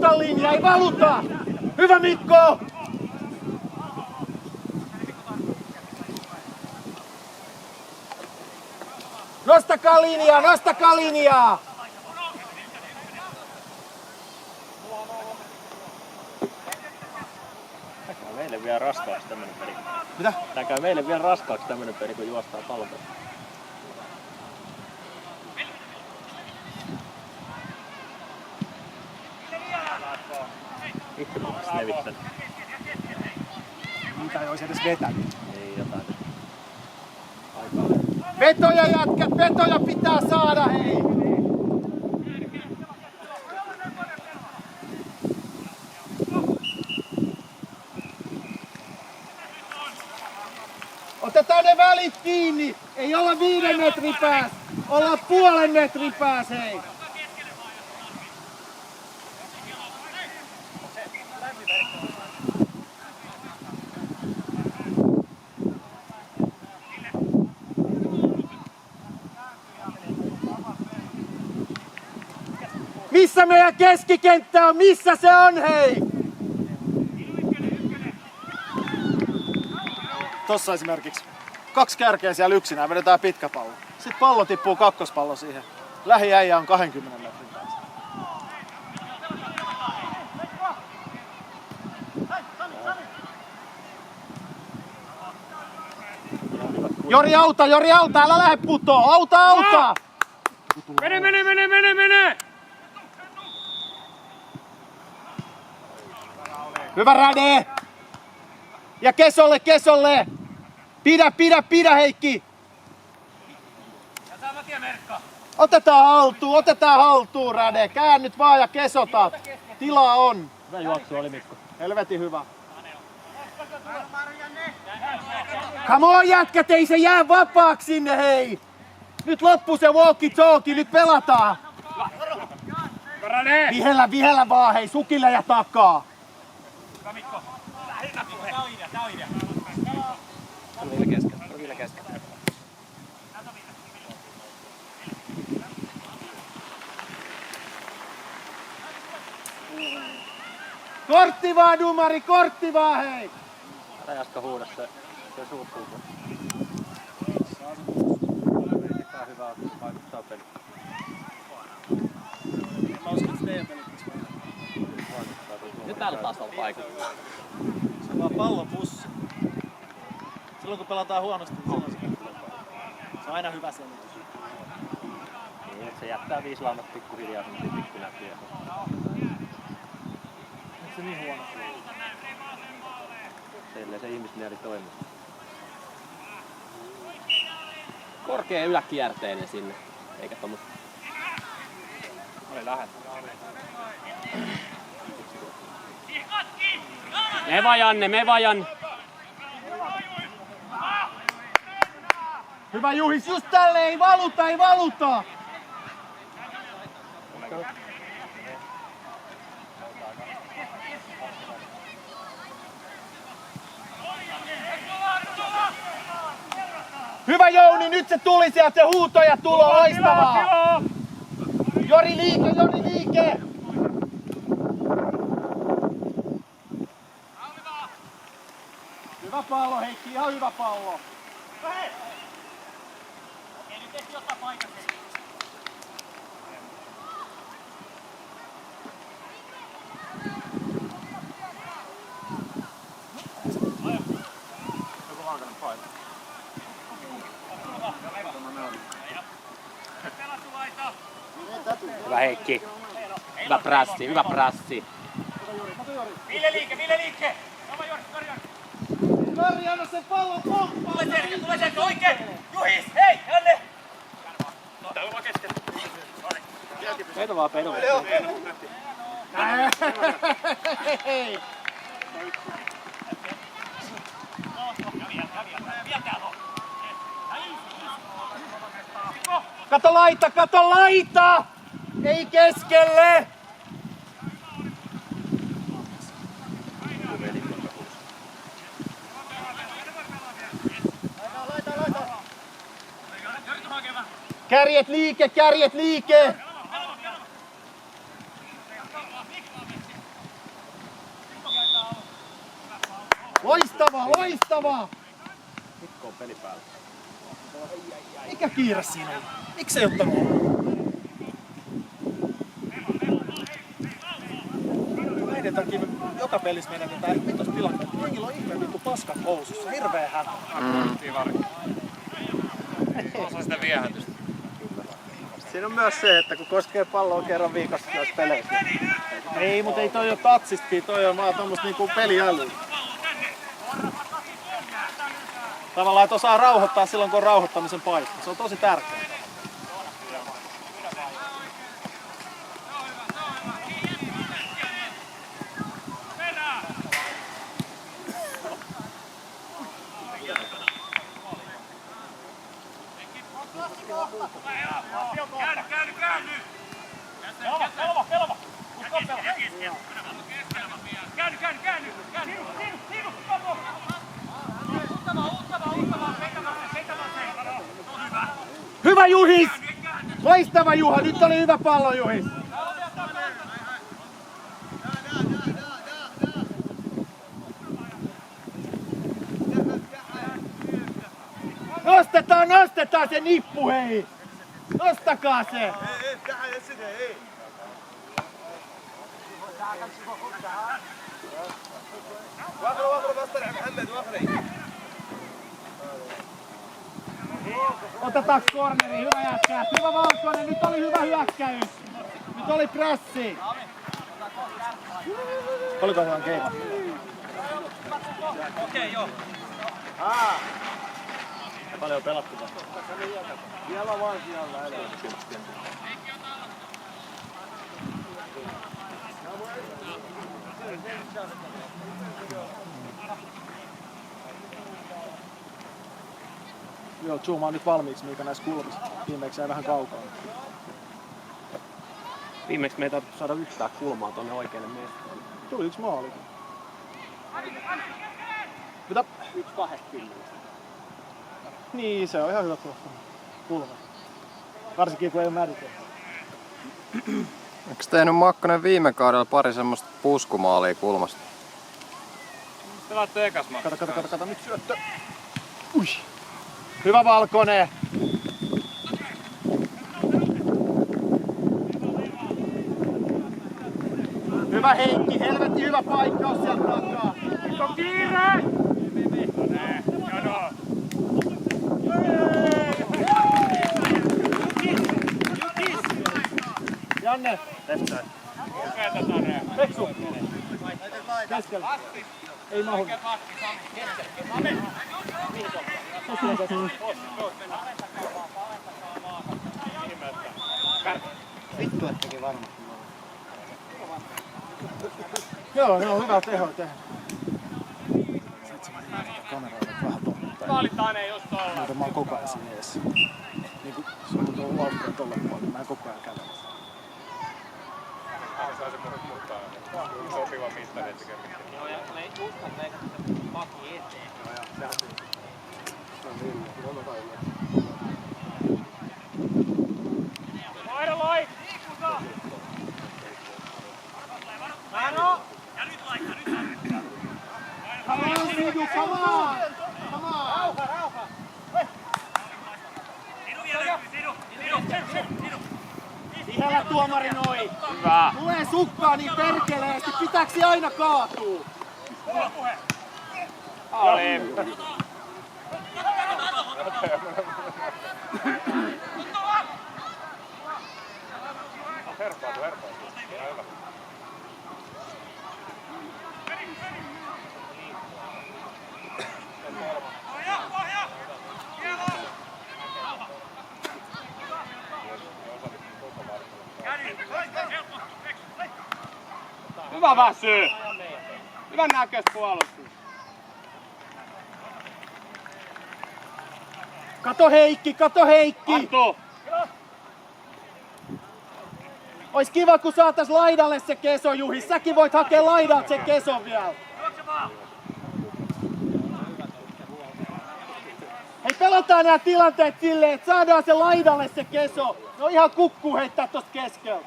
valuta linja, ei valuta! Hyvä Mikko! Nostakaa linjaa, nostakaa linjaa! Tää käy meille vielä raskaaksi tämmönen peli. Mitä? Tää käy meille vielä raskaaksi tämmönen peli, kun juostaa pallon. Itse mä oon levittänyt. Mitä ei ois edes vetänyt. Ei jotain. Vetoja jätkät, vetoja pitää saada, hei! Otetaan ne välit kiinni! Ei olla 5 metrin päässä! Ollaan 0,5 metrin päässä, hei! Missä meidän keskikenttä on? Missä se on, hei? Tossa esimerkiksi 2 kärkeä siellä yksinään, vedetään pitkä pallo. Sitten pallo tippuu kakkospallo siihen. Lähiäijä on 20 metrin päässä. Jori auta, älä lähde putoo! Auta! Mene! Hyvä Räde! Ja Kesolle! Pidä Heikki! Otetaan haltuun Räde! Käännyt vaan ja kesotat! Tilaa on! Hyvä juoksu oli Mikko. Helvetin hyvä. Come on jätkät, ei se jää vapaaksi sinne hei! Nyt loppu se walkie-talkie, nyt pelataan! Vihellä vaan hei, sukille ja takaa! Vielä kesken. Kortti vaan dumari, kortti vaan hei! Älä Jaska huuda se suuttuu. Tää on hyvä, että se vaikuttaa peli. Mä uskon, että teidän pelit tässä Nyt täällä taas on vaikuttaa. Se on vaan pallon pussi. Silloin kun pelataan huonosti, niin silloin se on aina hyvä selitys. Niin, se jättää 5 laumat pikkuhiljaa semmosia pikkunäkyjä. Onko se niin huono? Silleen se ihmismieli toimii. Korkea yläkierteinen sinne, eikä tommoista. Oli lähet. Me vaan Janne. Hyvä Juhis, just tälle ei valuta! Hyvä Jouni, nyt se tuli sieltä, se huuto ja tulo, loistavaa! Jori liike! Hyvä pallo Heikki, ihan hyvä pallo! Okei, nyt ehti ottaa paikan. Hyvä Heikki. Hyvä prassi. Ville liike! Sama Jori, Kari, anna sen pallon pomppaan! Tule selkä oikein! Juhis, hei, Janne! Täällä on vaan kesken. Peito vaan. Hei! Kato laita! Ei keskelle! Kärjet liike! Loistavaa, loistavaa! Mikko on peli päällä. Mikä kiire siinä on? Miksi ei ottanut olla? Näiden takia me joka pelissä menetetään vitos tilanteita. Jengillä on ihmeen vittu paskat housussa. Hirveä hätä. Osa sitä viehätystä. Siinä on myös se, että kun koskee palloa kerran viikossa noissa peleissä. Ei, mutta ei toi oo tatsistakin, toi on vaan tommoista niinku peliälyä. Tavallaan, että osaa rauhoittaa silloin, kun on rauhoittamisen paikka. Se on tosi tärkeää. Hyvä Juhis! Loistava Juha, nyt oli hyvä pallo Juhis! Nostetaan, nostetaan se nippu hei! Nostakaa se! Otetaan corneri, hyvä jätkää, hyvä Valkonen, nyt oli hyvä hyökkäys. Nyt oli pressi. Oliko hyvän keino? Okei, joo. Paljon pelattu vasta. Vielä vaan siellä edellä. Joo, zoomaa nyt valmiiksi Miika näissä kulmissa. Viimeksi jäi vähän kaukaa. Viimeksi me ei tarvitse saada yhtään kulmaa tonne oikealle mestalle. Tuli yksi maali. Mitä? 1.20. Niin, se on ihan hyvä tuossa kulma. Varsinkin kun ei ole märkeä. Eikö tehnyt Makkonen viime kaudella pari semmoista puskumaalia kulmasta? Te laitte ekas makkaa. Kato, nyt syöttö. Ui. Hyvä Valkonen. Hyvä Heikki, helvetti hyvä paikkaus sieltä takaa. Nyt on kiire! Janne! Peksu! Keskellä! Ei mahu! Vittu ettekin varmasti. Joo, ne on hyvä teho tehdä. Kameroilla vähän tommottaa. Maalitaan ei just olla. Mutta mä oon koko ajan siinä eessä. Niinku sulla on tuo laukkoja tolle puolelle, mä en koko ajan kävele. Saa se muuttaa. Sopiva mittari, että tekee mitään. Joo, ja me ei uskon leikata se pakki eteen. Laida lai! Mano! Come on, Sidu, come on! Come on! Rauha! Ihellä tuomari noin! Hyvä! Tulee sukkaa niin perkeleesti, pitääks se aina kaatuu? Ali! Herpaatu. Hyvä. Hyvä Väsy! Hyvän näköistä puolustus. Kato Heikki! Arto! Ois kiva kun saatais laidalle se keso, Juhi. Säkin voit hakea laidalta sen keson vielä. Hei, pelataan nämä tilanteet silleen, että saadaan se laidalle se keso. No ihan kukkuu heittää tosta keskeltä.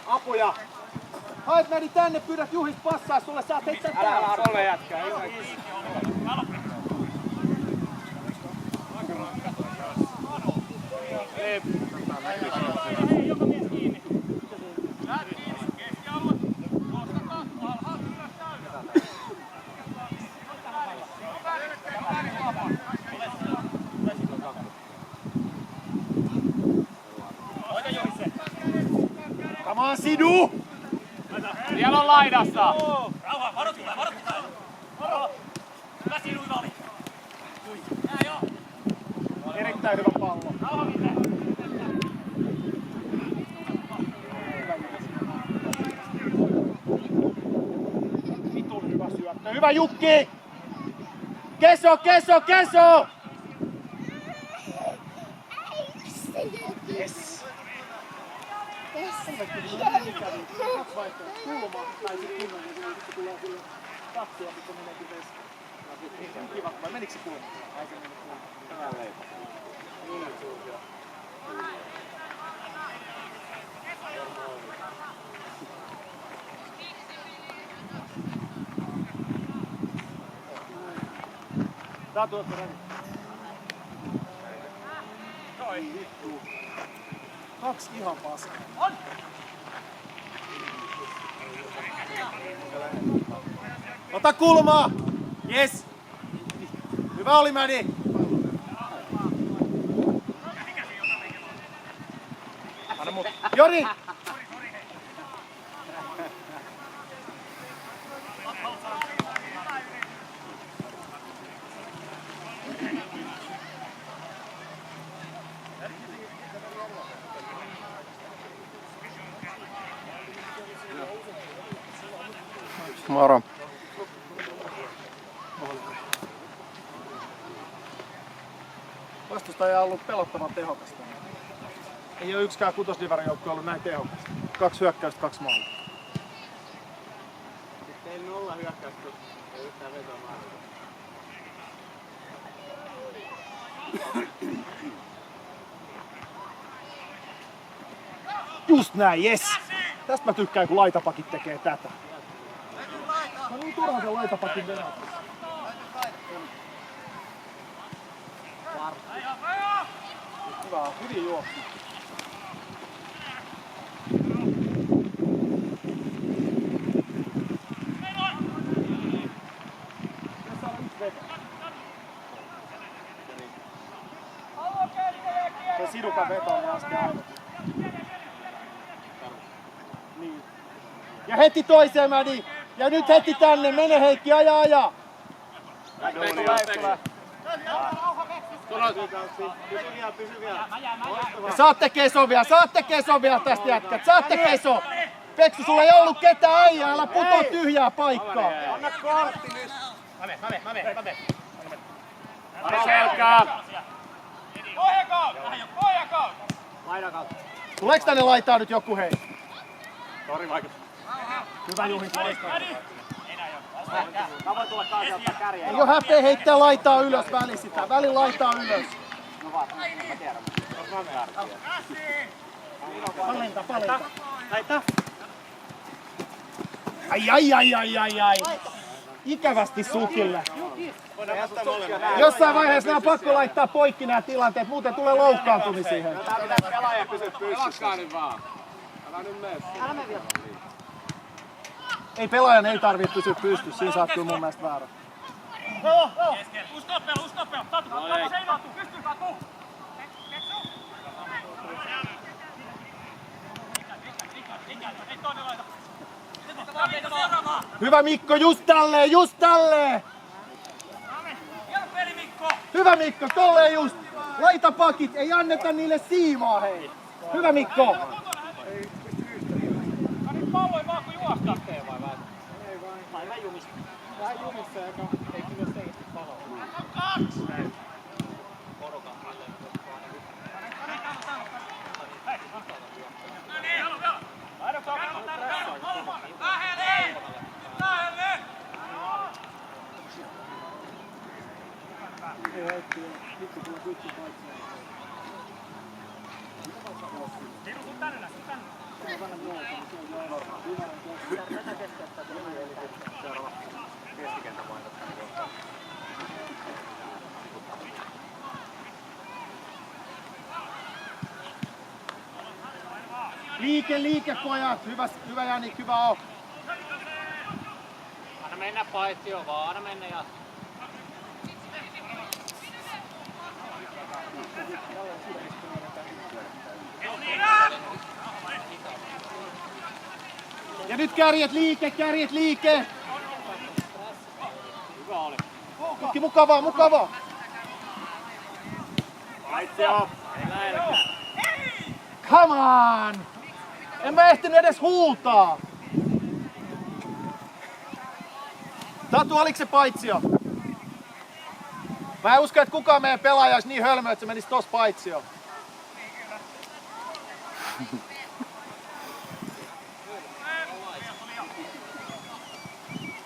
Apuja! Haet meni tänne, pyydät Juhis passaa sulle, saat heittää täällä. Kolme jätkää. Come on, Sidu! Siellä on laidassa. Rauha, varo tulee. Hyvä sinun Ivali. Erittäin hyvä pallo. Rauha Ville. Vitun hyvä syöttö. Hyvä Jukki! Keso! Yes! Kaksi vaihtoehtoa. Kulma tai sitten kunnon, ja sitten tulee sille kaksi ja sitten meneekin veskaan. Kiva, vai menikö se kulma? Ai se meni kulma. Hyvä leipä. Tää tuossa räni. Vittu. Kaksi ihan paskaa. On! Ota kulmaa! Yes! Hyvä oli Mädi! Anna mut. Jori! Moro. Vastustaja on ollut pelottavan tehokasta. Ei ole yksikään kutosdivarijoukkue ollut näin tehokas. 2 hyökkäystä, 2 maalia. Sitten ei 0 hyökkäystä, ei yhtään vetoa maalia. Just näin, yes! Tästä mä tykkään, kun laitapakit tekee tätä. No niin turhaan se laitapakin venää. Hyvä, hyvin juoksu. Se Sidukan veto oli äsken aivan. Niin. Ja heti toiseen Mädi! Ja nyt heti tänne, mene Heikki, aja! Pysy vielä. Ja saatte kesovia tästä jätkät, saatte keso! Peksu, sulla ei ollut ketään äijää, älä putoa tyhjää paikkaa! Anna kortti nyt. Mä menen. Pari selkää. Pohjakaan! Laidan kautta. Tuleeks tänne laitaa nyt joku hei? Sori vaikka. Hyvä Juhis loistaa. Mä voin tulla kanssa ottaa kärjeen. Ei oo häpeä heittää laitaa ylös väliin sitä, välin laitaa ylös. No vaan, mä tiedän. Palenta. Ai. Ikävästi Sukille. Jossain vaiheessa nämä on pakko laittaa poikki nämä tilanteet, muuten tulee loukkaantumisia. Tää pitää pelaaja pysyä pystyssä. Lakkaa nyt vaan. Älä nyt mene. Ei pelaajan ei tarvitse pysyä pystyssä, siinä saat kyllä mun mielestä väärä. Usko pelo. Tatu, seivautuu, pystyy katu. Hyvä Mikko, just tälleen! Hyvä Mikko, tolleen just! Laita pakit, ei anneta niille siimaa hei! Hyvä Mikko! Pallo vaan kun juostaa tee vai? Vähän jumissa. Ei kyllä selkeästi palo. Keskikentän vaihdottani kohtaan. Liike pojat! Hyvä Jani, hyvä on! Anna mennä paitsioon vaan, anna mennä ja... Ja nyt kärjet liike! Hyvä oli. Tutki mukavaa! Paitsio! Ei lähelläkään. Come on! En mä ehtinyt edes huutaa! Tatu, oliko se paitsio? Mä en usko, että kukaan meidän pelaaja olisi niin hölmö, että se menisi tossa paitsioon.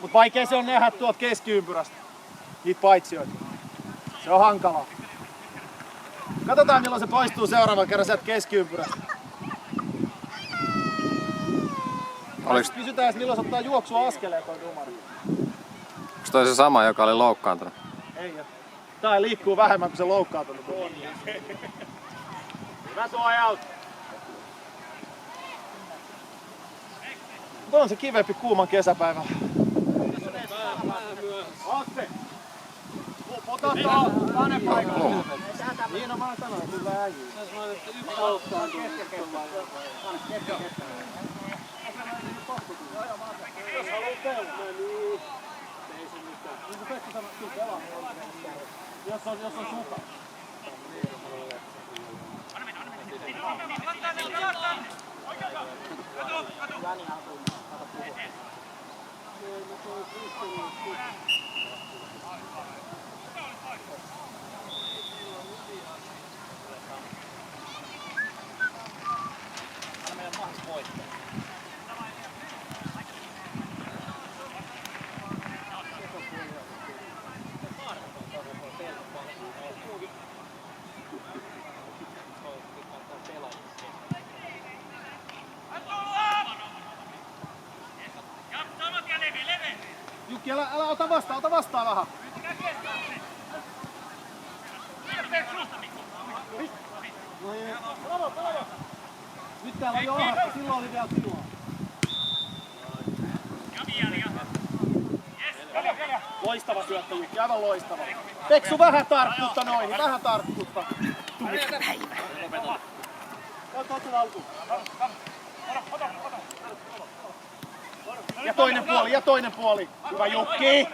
Mut vaikea se on nähdä tuolta keskiympyrästä niitä paitsioita. Se on hankalaa. Katsotaan milloin se poistuu seuraavan kerran sieltä keskiympyrästä. Kysytään milloin se ottaa juoksuaskeleen toi dumari. Onko toi se sama, joka oli loukkaantunut? Ei oo. Tää liikkuu vähemmän kuin se loukkaantunut. Hyvä suojaus! Mutta on se kivempi kuuman kesäpäivällä. Otse! Ota tänne paikalle. Niin on, mä sanoin, että kyllä äijii. Yksi loukkaantunut. Jos haluaa pelaa, niin ei se mitään. Niin kuin Pekka sanoi, kyllä pelaa. Jos on suka. Jukki, älä ota vastaan vähän. Nyt täällä on jo ohjattu, silloin oli vielä tilaa. Loistava syöttö, Jukki, aivan loistava. Peksu, vähän tarkkuutta noihin, vähän tarkkuutta. Ja toinen puoli. Hyvä Jukki.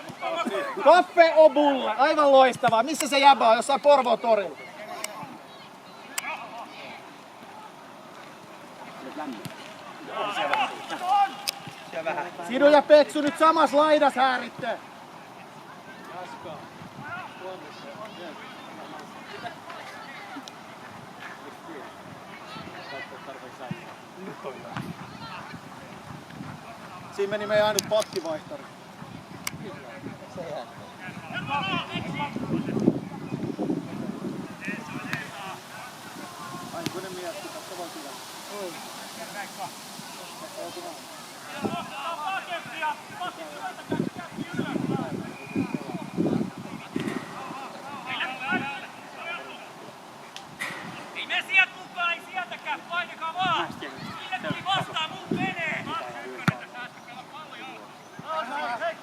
Kaffe Obulle, aivan loistavaa. Missä se jäbä on? Jossain Porvoon torilla. Sidu ja Peksu nyt samassa laidassa hääritte. Siinä meni meidän ainut pakkivaihtari. Aikuinen mies, tässä voi kyllä. Ei mene sieltä mukaan, ei sieltäkään, painakaa vaan! Sille tuli vastaan, mun menee!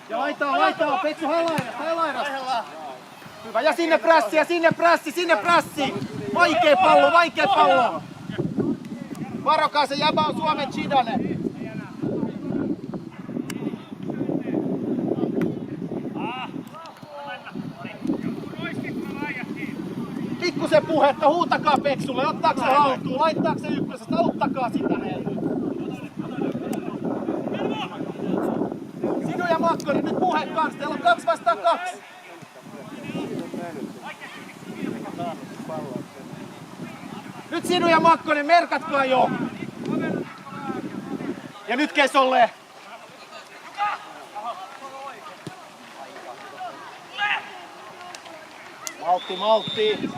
Ja laitaa, Peksu halairas. Hyvä, ja sinne prässi! Vaikea pallo! Varokaa, se jäbä on Suomen Zidane. Pikkusen puhetta, huutakaa Peksulle, ottaako se haltuun, laittaako se ykkösestä, auttakaa sitä heille. Sidu ja Makkonen, nyt puhe kans, teillä on 2 vastaan 2. Nyt Sidu ja Makkonen, merkatkaa jo. Ja nyt Kesolle. Maltti.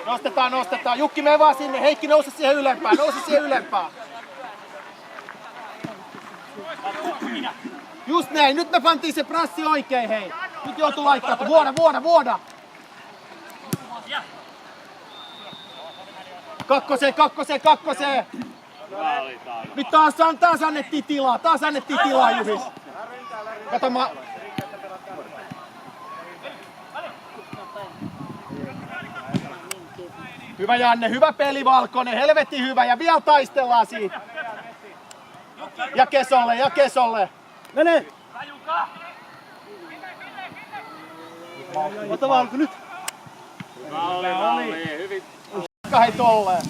Nostetaan. Jukki, mene vaan sinne. Heikki, nouse siihen ylempään. Just näin. Nyt me pantiin se prassi oikein, hei. Nyt joutuu laittaa. Vuoda. Kakkoseen. Nyt taas annettiin tilaa, Juhis. Kato Hyvä Janne, hyvä peli Valkonen, helvetti hyvä ja vielä taistellaan siitä. Ja Kesolle. Mene! Ota Valko nyt! Malli, hyvin. Hei tolleen.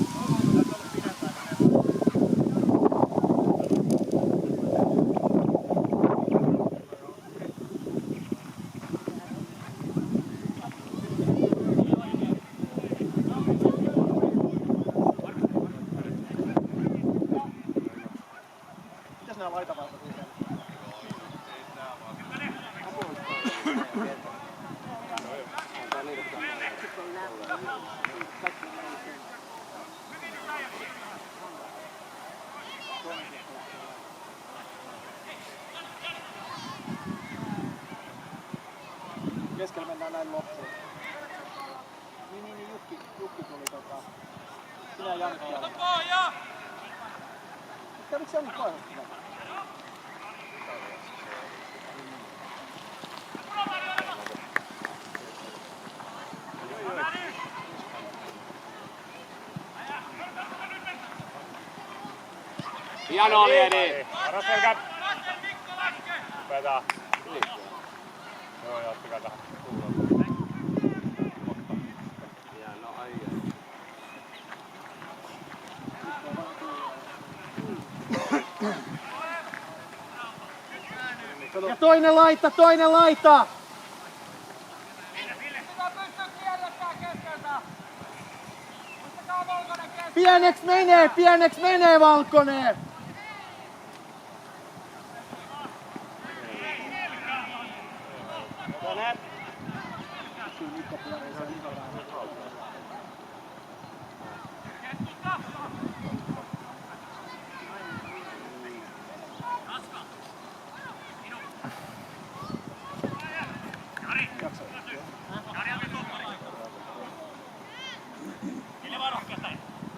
Mitäs nää laitavalta tulee? Keskellä mennään näin loppuun. Niin, Jukki tuli Sinä ja Janne täällä. Kävikö se nyt kaihasta? Hieno oli Edi. Vasen Mikko lätke! Rupeaa. Joo, ottakaa tähän. Hieno ai. Ja toinen laita! Pieneks menee Valkonen!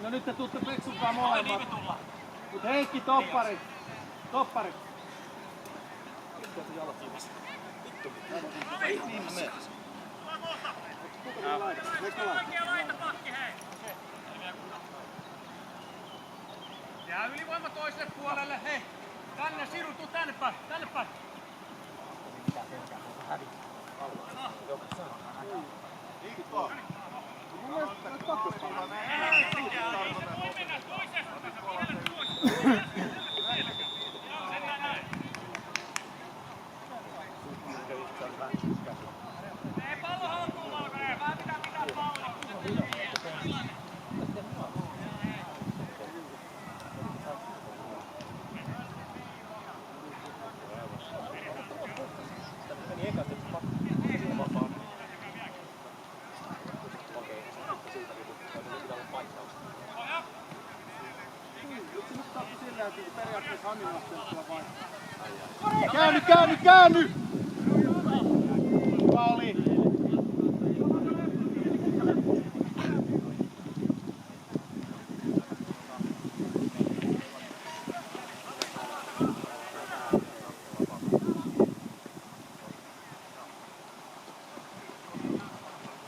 No nyt te tuutte peksunkaan molemmat. Mut Heikki toppari. Ja ylivoima toiselle puolelle, hei! Tänne Siru, tuu tänne päin! Ei pallo haltuun Valkonen, vähän pitää palloa. Käänny! Hyvä oli.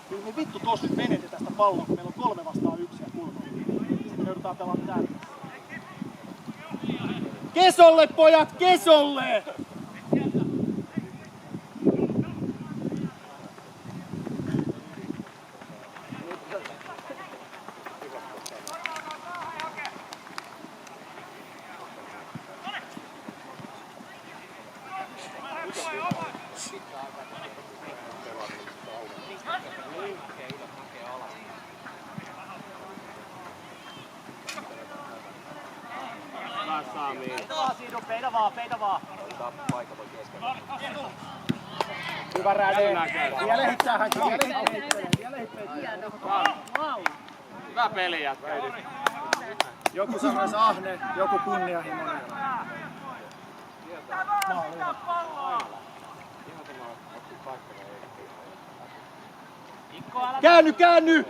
Kyllä me vittu tos nyt menette tästä palloa, kun meillä on 3 vastaan 1 ja kulma. Sitten joudutaan pelaamaan täällä. Kesolle pojat, Kesolle! Peitä vaan. Hyvä Räde. Vielä hittää. Hyvä peli jätkä. Joku sanoisi ahne, joku kunnianhimoinen. Käänny, käänny!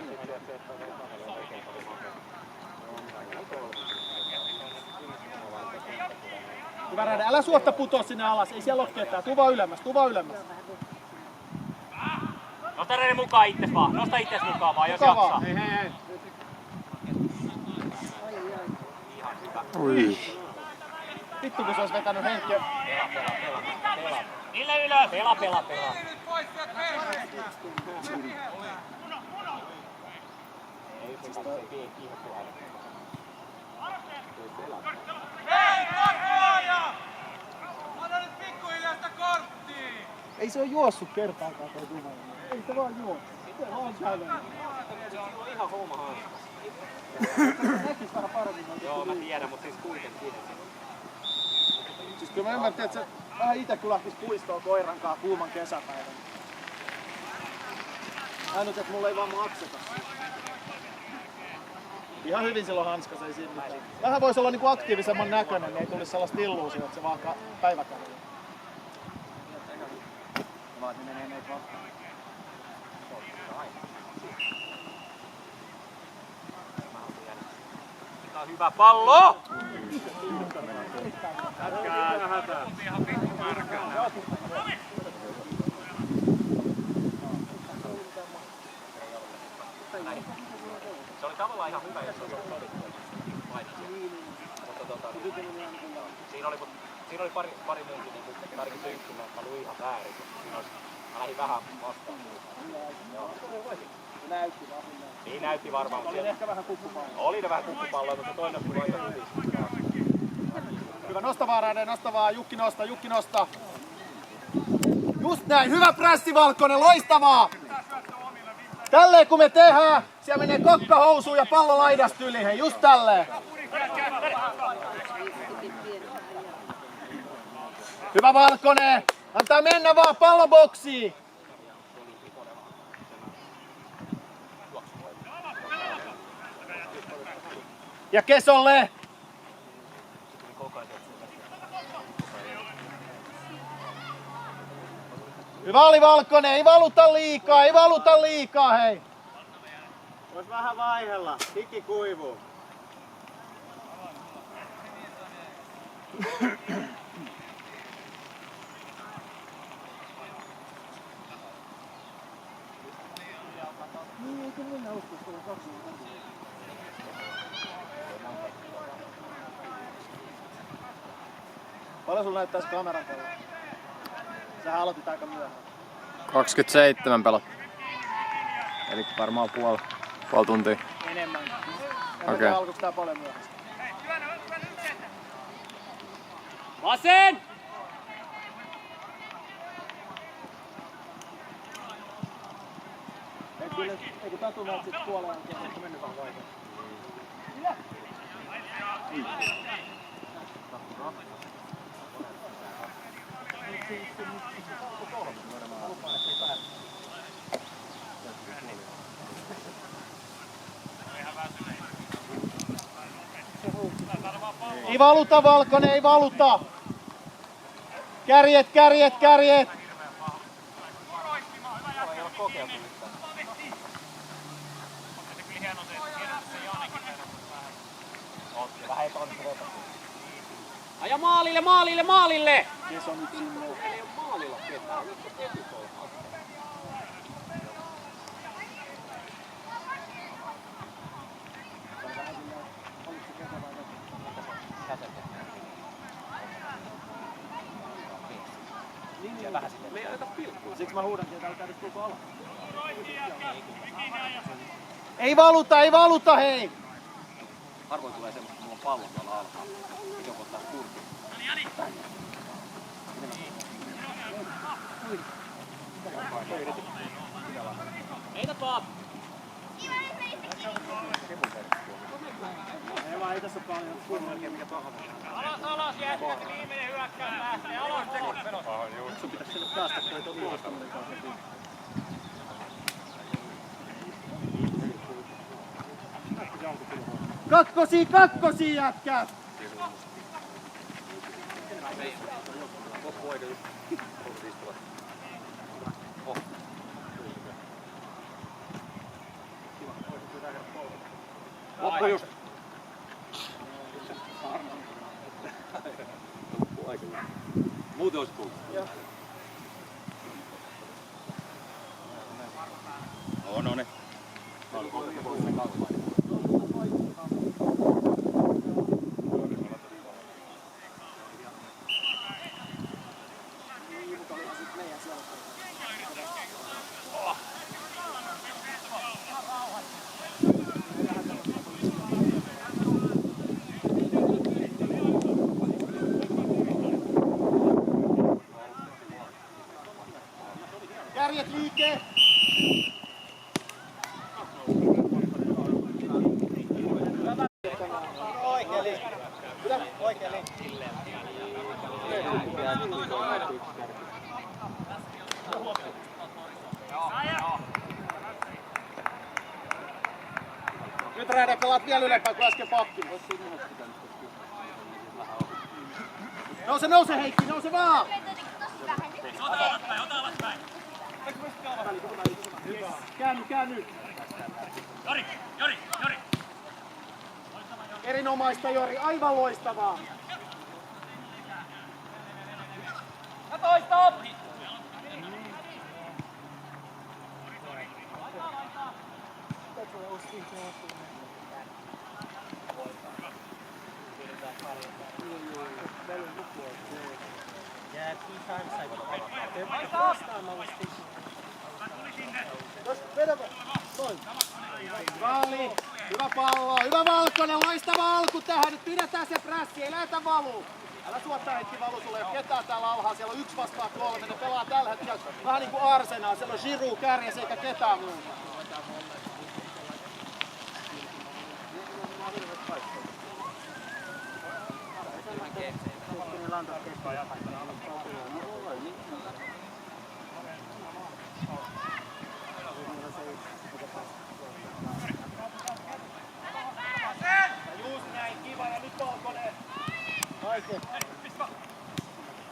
Hyvä Räde, älä suotta putoa sinne alas, ei siellä ole ketään. Tuu vaan ylemmäs, tuu vaan ylemmäs. Nosta Rene mukaan itses vaan. Nosta itses mukaan vaan, jos Mukaan jaksaa. vaan. Hei. Ui. Vittu kun se olisi vetänyt Henkki. Ville ylös! Pela. Ei se ole juossut kertaakaan toi Dumanen. Ei se vaan juossu. Se vaan kävelee. Ihan homma hanska. Näkis vähän paremmin. Joo, mä tiedän, mutta siis kuitenkin. Siis kyllä mä ymmärtin, että se vähän ite kun lähtis puistoon koirankaan kuuman kesäpäivän. Ainut, että mulla ei vaan makseta. Ihan hyvin silloin hanskas, ei siinä mitään. Vähän voisi olla niinku aktiivisemman näköinen, niin ei tulisi sellaista illuusiota, että se vaan päiväkävelyy. Tää on hyvä pallo! Se oli tavallaan ihan hyvä, jos olisi ollut Siinä oli pari muukin niin tarkittu yksin, mä luin ihan väärin. Mä lähdin vähän vastaan. Näytti vaan. Niin näytti varmaan. Oli ehkä vähän kukkupalloa. Oli ne vähän kukkupalloa, mutta toinen tuli aika hyvin. Hyvä, nosta vaan Räde, nosta vaan. Jukki nosta. Just näin, hyvä prässi Valkonen, loistavaa! Tälleen kun me tehdään, siellä menee kokka housuun ja pallo laidasta yli, hei, just tälleen. Hyvä Valkonen, antaa mennä vaan palloboksiin. Ja Kesolle. Hyvä oli Valkonen, ei valuta liikaa, hei. Vois vähän vaihella. Hiki kuivuu. Paljon sulla näyttäisi kameran pelaa? Sähän aloitit aika myöhään. 27 pelat. Eli varmaan puoli tuntia. Enemmän. Okei. Alkoiko tää paljon myöhäistä? Vasen! Ei kun Tatu näet sit puoleen jälkeen, että mennyt vaan vaikea. Ei valuta Valkonen, ei valuta! Kärjet! Aja maalille! Kes on nyt sinne. Siksi mä huudankin, että älkää nyt tulko alas. Ei valuta, hei! Harvoin tulee semmoista, kun mulla on pallon tuolla alhaalla. Joku ottaa kurkin. Heitä vaan! Ei tässä paljon kurmaa oikein mikä paha. Alas jätkät, viimeinen hyökkää päästä ja alas menossa. Sun pitäis sille päästä, kun ei tuo ulostaminen kanssa. Kakkosia jätkät! Loppu just. Muuten olisi tullut. No niin. Kärjet liikkeelle! Nyt Räde pelaat vielä ylempää kuin äsken pakki. Nouse Heikki, nouse vaan! Ota alaspäin. Käänny. Jori. Erinomaista Jori, aivan loistavaa. Ja toista oppi. Ralli, hyvä pallo, hyvä Valkonen, loistava alku tähän, nyt pidetään se prässi, ei lähetä valuu. Älä suottaa hetki valu, sulle ei ole ketään täällä alhaalla, siellä on 1 vastaan 3, ne pelaa tällä hetkellä vähän niin kuin Arsenal, siellä on Giroud kärjessä eikä ketään muuta. Just näin, kiva ja nyt Valkonen. Oikein.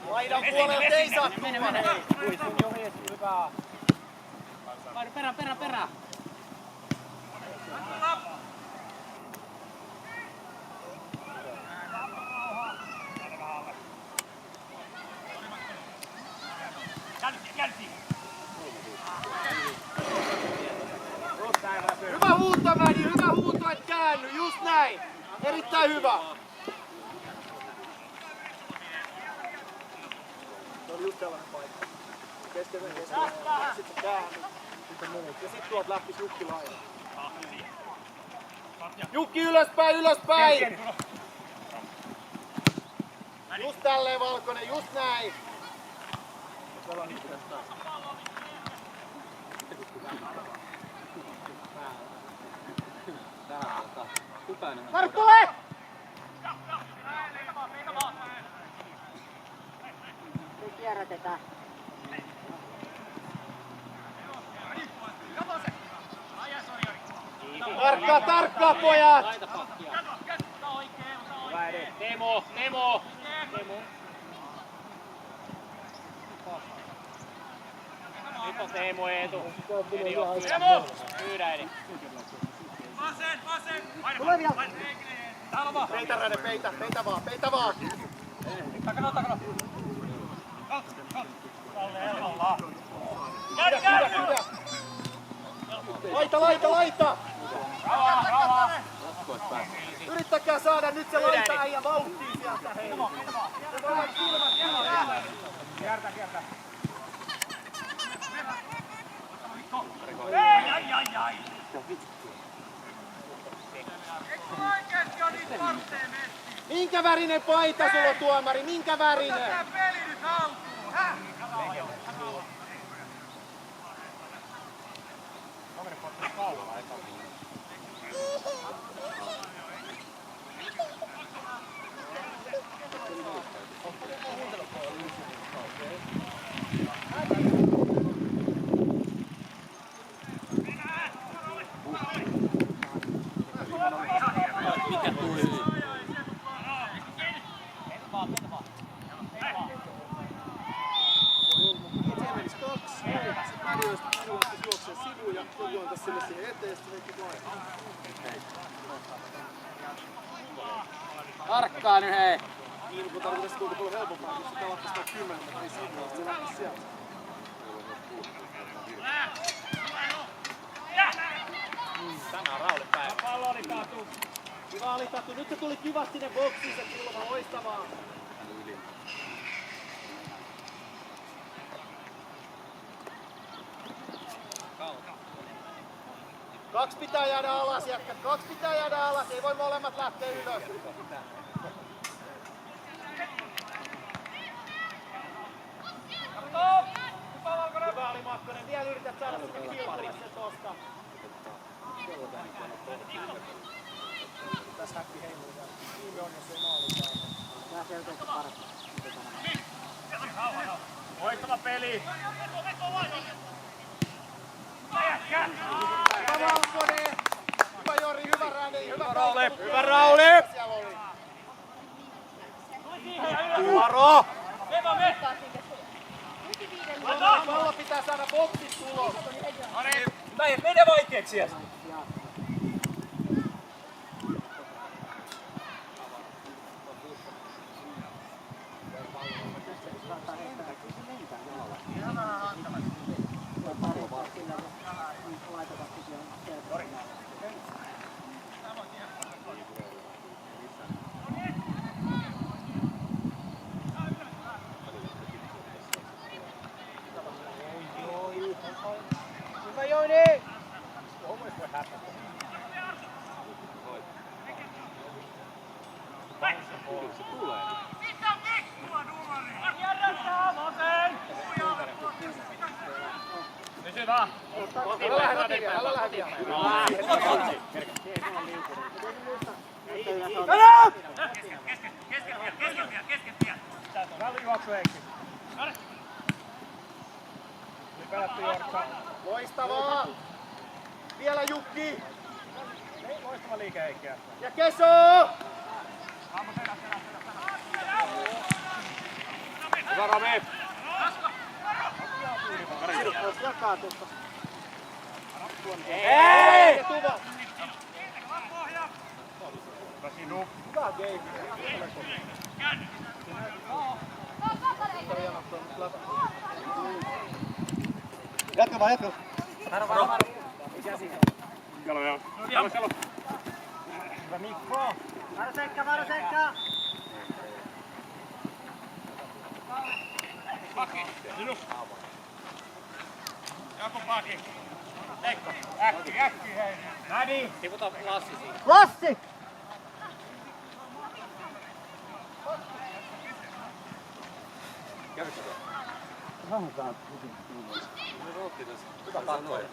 Laidan puolelta ei saa tulla. Hyvä. Perä. Kärsi. Hyvä huuto Mädi, hyvä huuto, et käänny, just näin. Erittäin hyvä. Se on just sellainen paikka. Keskellä. Sitten se käänny. Ja sit tuot lähtis Jukki laidalle. Jukki ylöspäin! Just tälleen Valkonen, just näin. Karttule! Nyt kierrätetään. Tarkkaa pojat! Teemo. Nyt on Teemu Eetu. Pyydä Edi. Vasen. Tule vielä! Täällä on vaan. Peitä Räde, peitä vaan! Takana. Kalle helpolla. Laita! Rauha. Yrittäkää saada nyt se laita ja vauhtiin sieltä hei! Se voi olla silmät kiinni! Kiertä. Ai. Oikeesti on niitä varteen messi. Minkä värinen paita sulla on tuomari? Minkä värinen? Tää peli nyt haltuun. Häh? Pakkaan nyt hei! Niin, kun tarvitsisi kuinka paljon helpompaa, jos sitä lakkasi sitä 10 metriä sivuun, se lähtisi sieltä. Tänään on Rauli päivä. Pallo oli taatu. Kiva alitattu. Nyt se tuli kivasti ne boksiin se kulma. Loistavaa. Kaksi pitää jäädä alas, jätkät. Kaksi pitää jäädä alas. Ei voi molemmat lähteä ylös. Hyvä oli Makkonen. Vielä yrität saada sinne kilpalle sen tosta. Tässä häkki heiluu. Viime on, jos ei maali saa. Vähän selkeästi parasta. Voittava peli. Hyvä Valkonen! Hyvä Jori, hyvä Räni, hyvä Rauli! Hyvä Rauli! Siellä oli. Varo! Pallo pitää saada boksit tulos. Ei mene vaikeeksi. Hyvä Jouni! Pysy vaan. Älä lähde vielä. Välijuoksu Heikki. Pelattu Jorkka. Loistavaa! Vielä Jukki! Loistava liike Heikki. Ja Keso! Hyvä Rami! Jakaa tuosta. Ei! Ja Tuva. Hyvä game. Jatka vaan, jatka. Jalo. Hyvä Mikko. Varo sekka! Jakob Paki. Leikko. Äkki hei. Nädi. Tiputa Lassi siihen. Lassi! Hyvä katsoja.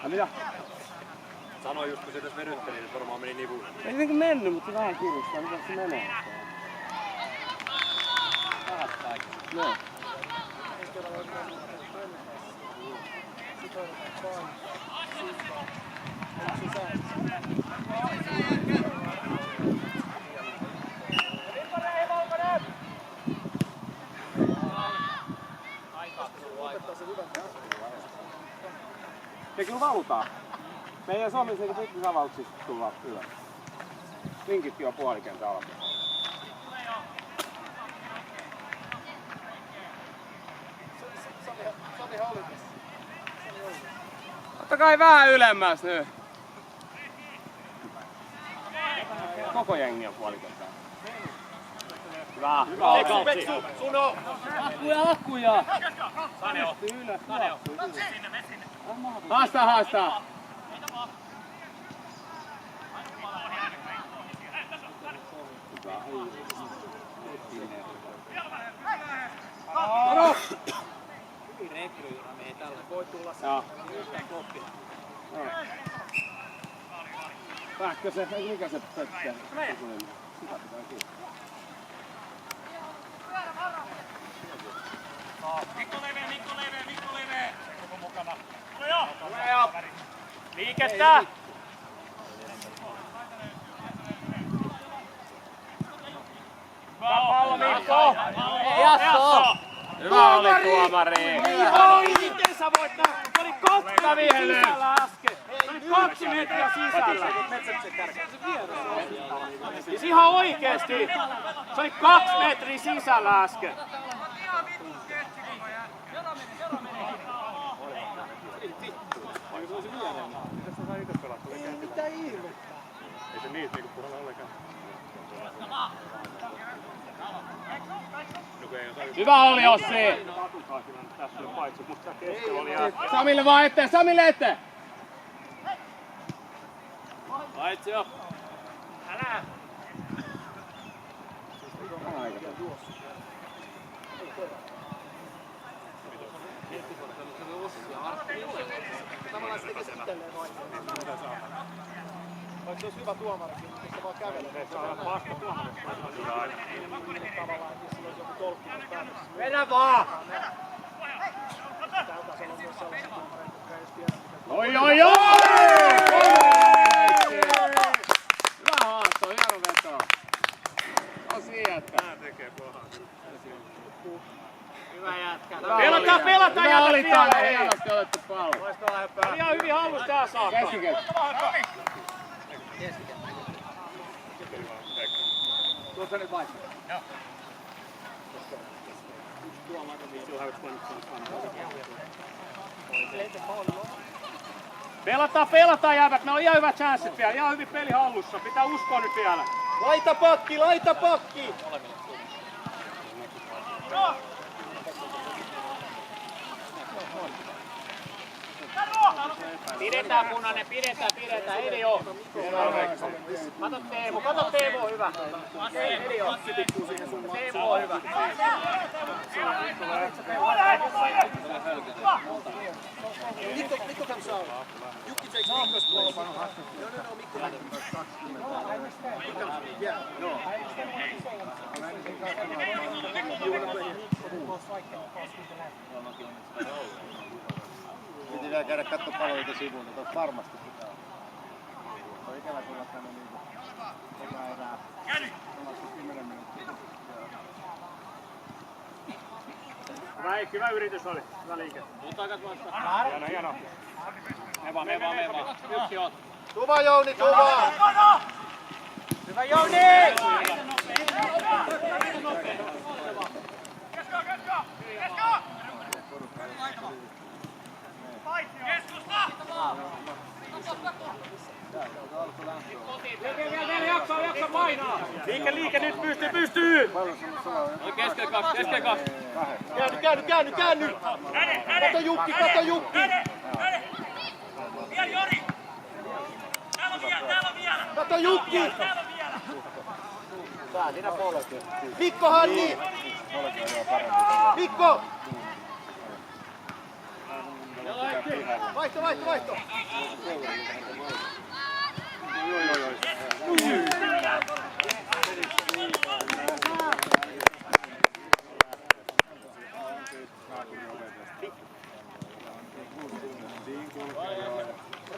Mitä? Sanoin just kun se tässä venytteli, niin varmaan meni nivuun. Ei se mennyt, mutta vähän kirustaa. Mitä se menee? No. Se kyllä valutaan. Meidän Suomessa pikkusavauksissa tullaan ylös. Linkitkin on puolikenttä alkaa. Samihan oli tässä. Otta kai vähän ylemmäs nyt. Koko jengi on puolikenttää. Hyvä. Peksu, Peksu, Suno! Akkuja! Saneo. Ylös. Sinne. Haastaa. Varo! Hyvin rekryyrä me ei tällä. Voi tulla se. Joo. Yhtään kloppina. Pähkö se, mikä se pökkää? Sitä pitää kiinni. Mikko levee. Koko mukana. Tule jo. Liikettä. Hyvä pallo Mikko. Jasso. Hyvä oli tuomari! Oi, miten sä voit nähdä? Oli Hyvä vihely. sisällä äsken. Hei, nyt! 2 metriä sisällä. Siis ihan oikeesti. Se oli 2 metriä sisällä äsken. Mitä ihme? Ei se niitä niinku puolella olekaan. Hyvä oli Ossi. Samille vaan eteen, Samille eteen. Paitsi jo. Älä. Tavallaan se tekee itselleen noin. Vaikka se olisi hyvä tuomarikin, niin se vaan kävelee. Se on ihan paska tuomarista. Tavallaan, jos sillä olisi joku tolkkimus päätössä. Vedä vaan! Tältä tasolla on myös sellaisia tuomareita, jotka ei edes tiedä, mitä Oi, oi, oi! Hyvä haasto, hieno veto. Tosi jätkä. Hyvä jätkä. Pelata jätkä vielä! Hienosti otettu pallo. Ihan hyvin hallus tää saakka. Tuossa nyt vaikka. Pelataan jäävät, meillä on ihan hyvät chanssit vielä, ihan hyvin peli hallussa, pitää uskoa nyt vielä. Laita pakki, laita pakki! Pidetään punainen, pidetään, eli oo. Kato Teemu, hyvä. Eli oo. Teemu on hyvä. Mikko comes out. Jukki takes Mikko's place. No, Mikko. Yeah, no. You wanna play here? Piti vielä käydä katsoa paloita sivuilta, tuossa varmasti pitää. On ikävä tulla tänne niinku eka erää. Ollaan 10 minuuttia. Hyvä yritys oli, hyvä liike. Hieno. Me vaan. Yksi on. Tuva Jouni, tuva! Hyvä Jouni! Vielä jaksa painaa! Liike nyt pystyy! Kesken kaksi! Käänny! Kato Jukki! Vielä Jori! Täällä on vielä! Kato Jukki! Täällä on vielä! Tää sinä polkee. Mikko Hanni! Mikko! Vaihto!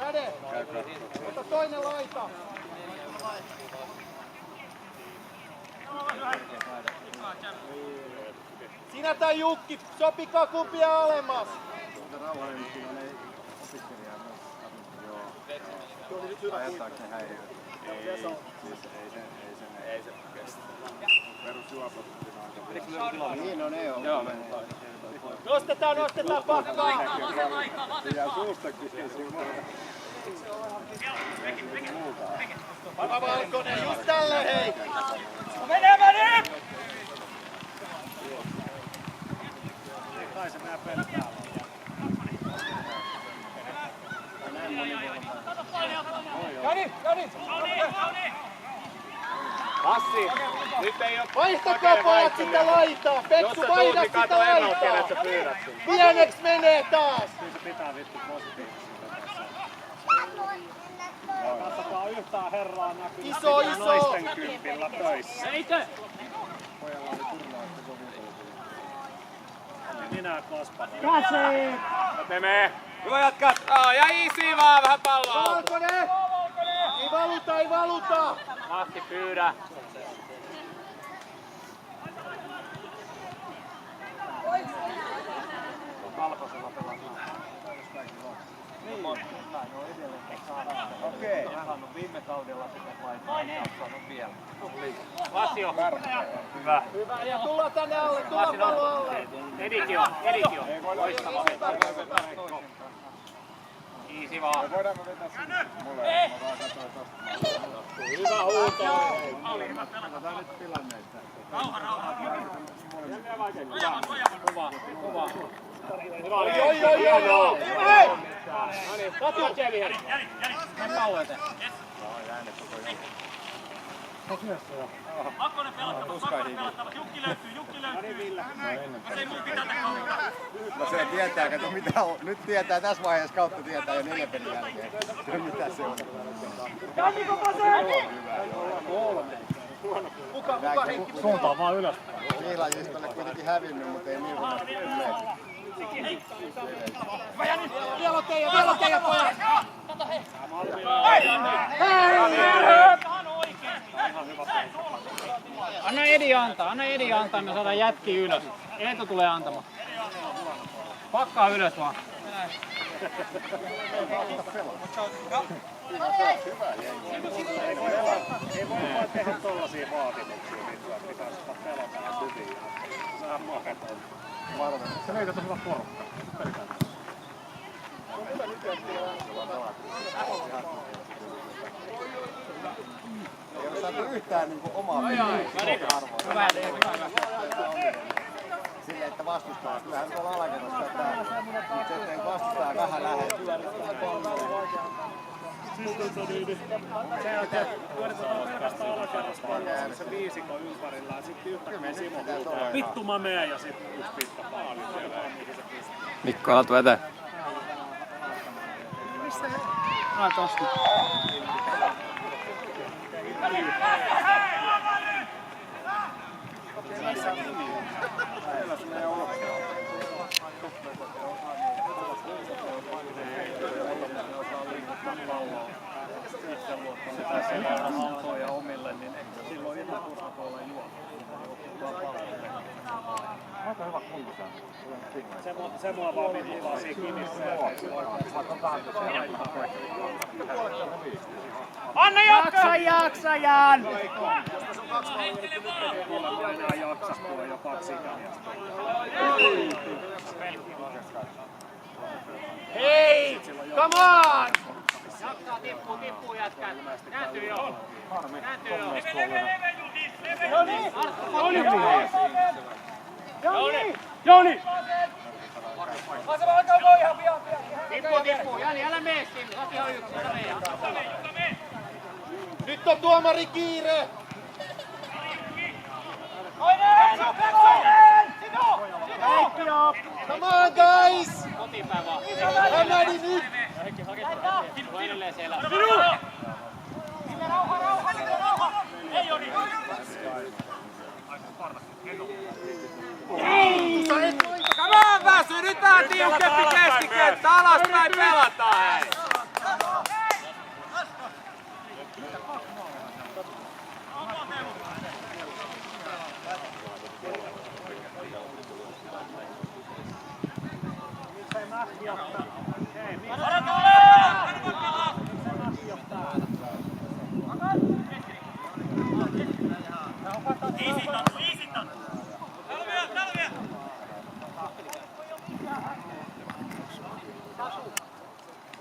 Rade! Ota toinen laita! Sinä tai Jukki, sopikaa kumpia alemmas! Tuo oli nyt hyvä kuitti. Ei se kestä. Perusjuopot. Niin on, ne on. Nostetaan pakkaa! Jää suusta kyseisiin muuta. Valkonen, just tälle hei! Mene! Kai se nää pelit täällä. Jani! Passi! Nyt ei oo... Vaihtakaa pojat sitä laitaa! Peksu, vaihda sitä laitaa! Pieneks menee taas! Se pitää vittu positiivisesti. Katsotaan yhtään herraa näkyy. Iso! Naisten kympillä töissä. Eikö? Pojalla oli turnautta kovin. Minä kasvan. Käsi! Mene! Hyvä jatkat! Ja easy vaan, vähän palloa! Valkonen! Ei valuta! Mahti pyydä! Okei. Mä saanut viime kaudella sitä laittaa, ja saanut vielä. Lasio. Hyvä. Hyvä, ja tullaan tänne alle, tullaan pallon alle. Edikio. Loistava. Easy vaan. Voidaanko vetää sinne? Mulle ei. Mä vaan katsoin tosta. Hyvä huuto. Katsotaan nyt tilanne, että... Rauha. Kova. Joo. Katso Jeviher. Mene pallo eteen. Makkonen pelattava. Jukki löytyy. Jos ei muu pitää kautta. No se tietää, kato mitä on. Nyt tietää tässä vaiheessa kautta tietää jo 4 pelin jälkeen. Se mitä se on. Kuka Heikki? Suuntaan vaan ylöspäin. Niilajistolle kuitenkin hävinnyt, mutta ei niin huonosti kuin me. Vielä on teidän pojat! Anna Edi antaa, me saadaan jätkiä ylös. Eetu tulee antamaan. Pakkaa ylös vaan. Ei voi vaan tehdä tollasia vaatimuksia, mitä pitäisi pelata ja hyvin. Sehän mahdoton. Se meitä on hyvä porukka. Ei ole saatu yhtään niinku omaa arvoa. Hyvä. Silleen, että vastustaa. Kyllähän tuolla alakerrassa tää. Mutta ettei vastustaa vähän lähellä. Se on pelkästään alakerrasta vaan se viisikko ympärillä ja sitten yhtäkkiä Simo huutaa vittu mä meen ja sitten yksi pitkä paali siellä. Mikko, alat veteen. Tosta. Autoja omille, niin eikö silloin ihan turha tuolla juoda? Aika hyvä kuntosan. Se mua vaan vituttaa siinä kinissä. Anna jaksajan! Mulla enää jaksa, kun on jo 2 ikämiestä. Hei! Come on! Jaksaa, tippuu jätkät. Kääntyy jo. Joni! Tippuu. Jani, älä mene sinne. Sä oot ihan yksin. Älä mene. Nyt on tuomari kiire! Come on guys! Kotipäin vaan. Hämädi nyt! Tuo edelleen siellä. Come on, Väsy! Nyt tää on tiukempi keskikenttä! Alaspäin pelataan, hei!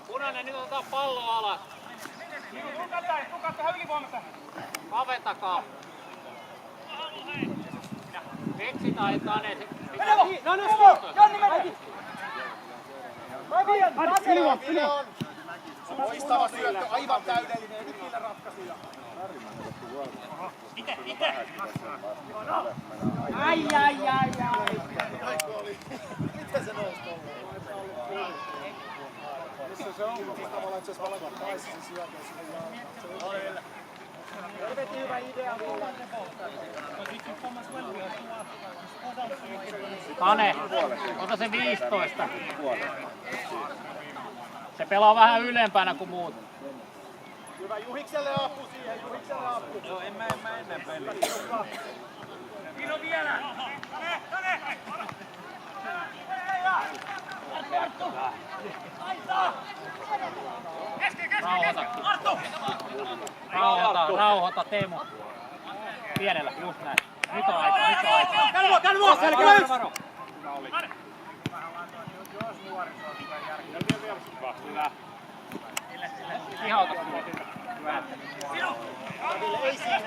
Punainen, nyt otetaan pallo alas. Tukattakaa ylivoimasta. Kaventakaa. Veksi tai Tane. No nyt, Jonni mene! Loistava syöttö, aivan täydellinen. Nyt niillä ratkaisuja. Ite! Ai. Miten se nousi tuolla? Missä se on? Tavallaan itse asiassa valkoa taisi se syöttö sinne. Helvetin hyvä idea. Tane, ota se 15. Se pelaa vähän ylempänä kuin muut. Hyvä, Juhikselle apu siihen, Juhikselle apu. Joo, en mä ennen peliä. Pino vielä! Tane! Rauhoita Teemu. Pienellä, just näin. Nyt on aika. Varo. Hyvä. Ihauta. Hyvä. Ei siinä.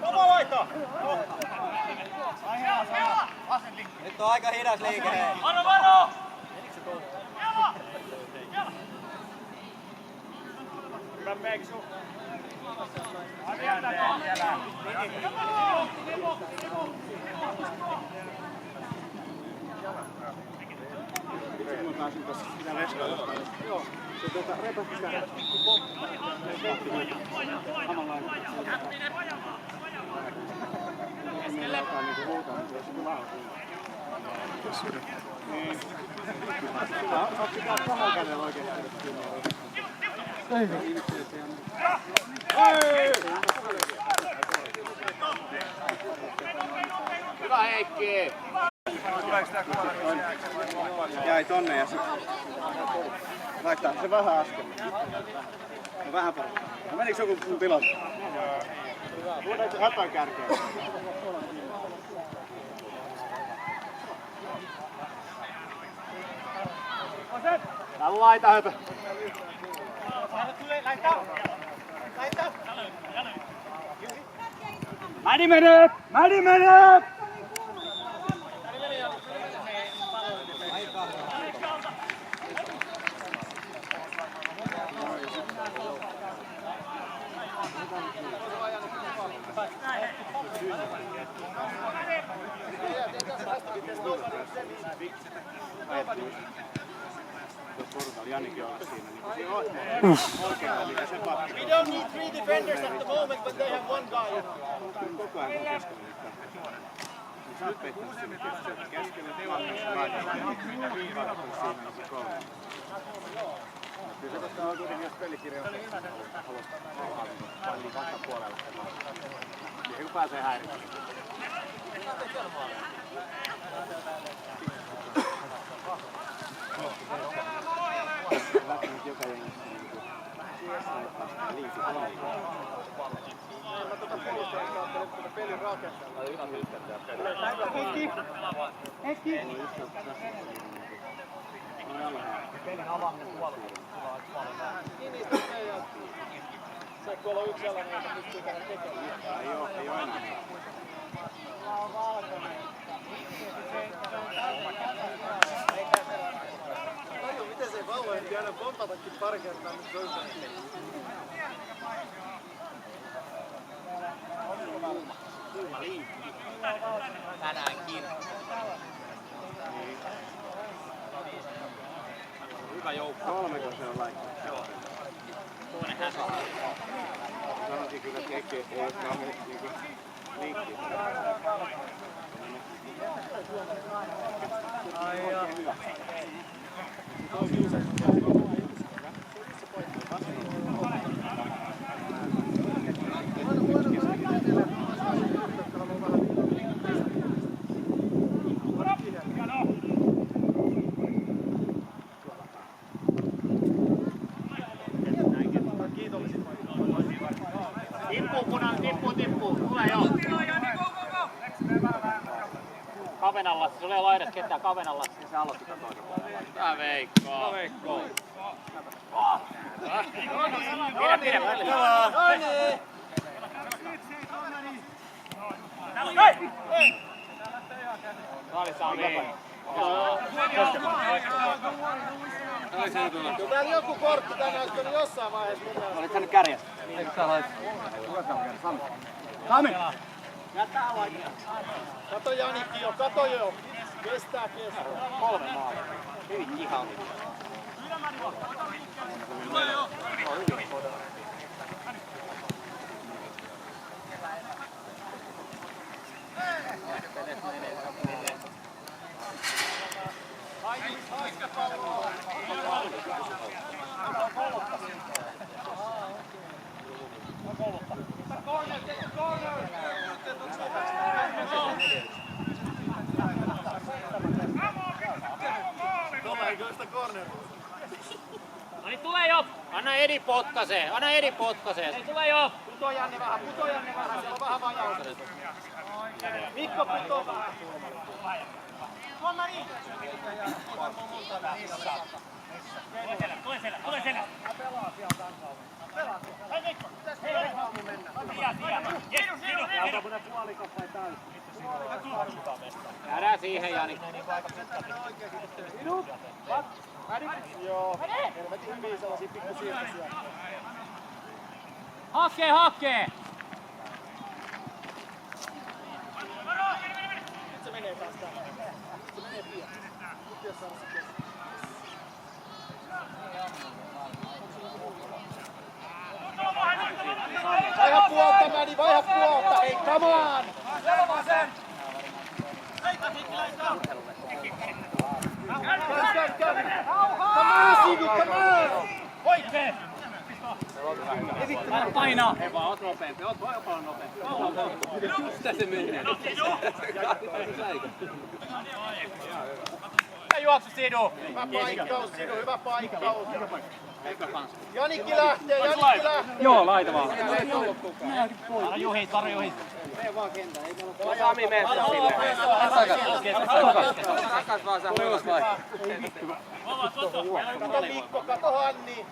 Oma laita! Nyt on aika hidas liike. Varo! Hyvä Meksu. Mä pääsin tässä sitä veskailta. Joo. Se repähti sitä. Samanlainen. Meillä alkaa niinku huutaa, niin se olisi kyllä vähän niin. Saa pitää kahden kädellä oikeesti kiinni. Hyvä Heikki! Jäi tonne ja sitten laittaa se vähän äsken. No vähän paremmin. No menikö joku mun tilalle? Voidaan se häpän kärkeen. Täällä laita höpö. Mädi menee! Janikin olla siinä. We don't need 3 defenders at the moment, but they have 1 guy. Koko ajan on keskellä. Sä oot peittänyt sinne keskellä. Tilanteessa laitetaan. Viivaattu siinä se 3. Kyllä se tässä on kuitenkin, jos pelikirjoista haluat pallin vastapuolella. Niin kun pääsee häiriöön. Välttämättä joka jengessä saittaa sitä liikaa. Mä tuota puolustajan kautta nyt tuota pelin rakentaa. Heikki! Pelin avaaminen puolella. Niin niistä meidän. Saatko olla yksi sellainen, joka pystyy tähän tekemään? Ei oo enää. Mä oon valkoinen. Tajuu, miten se vauva ehti aina pompatakin pari kertaa nyt pöytään. Tänäänkin. Hyvä joukko. 3 se on laittanut. Joo. Toinen häsä. Sanoisin kyllä, että Heikki ei ole kauhean niinku liikkiä. Oikein hyvä. Tippuu. Tule jo. Kavenalla, se oli laidas ketään Kavenalla. Se aloitti tämän toisen puolella. Tää Veikko. Pidä. Kyllä täällä joku kortti tänne olisi kyllä jossain vaiheessa mitään. Olit sä nyt kärjessä? Eikö sä lait? Kuka sä on kärjessä? Sami! Jätää laittaa. Kato Janikki jo, Kestää. 3 maalia. Hyvin kihautit. Anna Edi potkasee, anna Edi potkasee. Ei tule jo! Puto Janne vähän, siellä on vähän vajausta. Mikko puto vähän. Tule siellä! Hei Mikko! Jäädään siihen, Jani. Joo, helvetin hyviä sellaisia pikkusiirtoisia. Hakkee! Nyt se menee taas täällä. Se menee pian. Nyt pitäisi saada se kesken. Vaiha puolta, Mädi, vaiha puolta! Hei, come on! Come on, Sivu, come on! Oikein! Painaa! Hei vaan, oot nopeampi, oot vaan jopa nopeampi. Mitä se menee? Hyvä juoksu, Sidu! Hyvä paikkaus, Sivu, hyvä paikkaus. Janikki lähtee, Janikki lähtee! Joo, laita vaan. Taro Juhi! Sami mene takas vaan, sä huilas vai? Kato Mikko, kato Hanni!